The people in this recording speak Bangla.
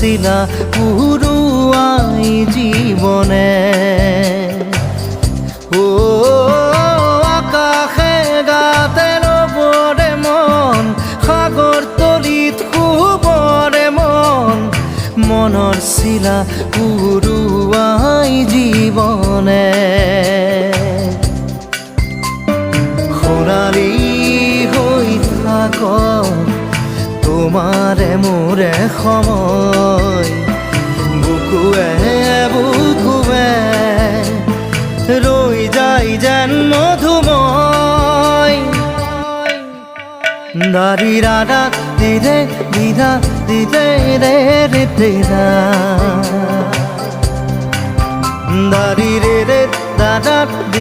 শিলা পুরুয়াই জীবনে ও আকাশে গাতে রবরে মন সাগর তলিত শুবরে মন মনৰ শিলা পুরুয়াই জীবনে সোণালী হৈ থাক তোমাৰে মোৰে সময় বুকুৱে বুকুৱে ৰৈ যায় যেন মধুময় দাৰি ৰাধা দিদে দিদা দিদে ৰে ৰে দিদা দাৰি ৰে ৰে দাদা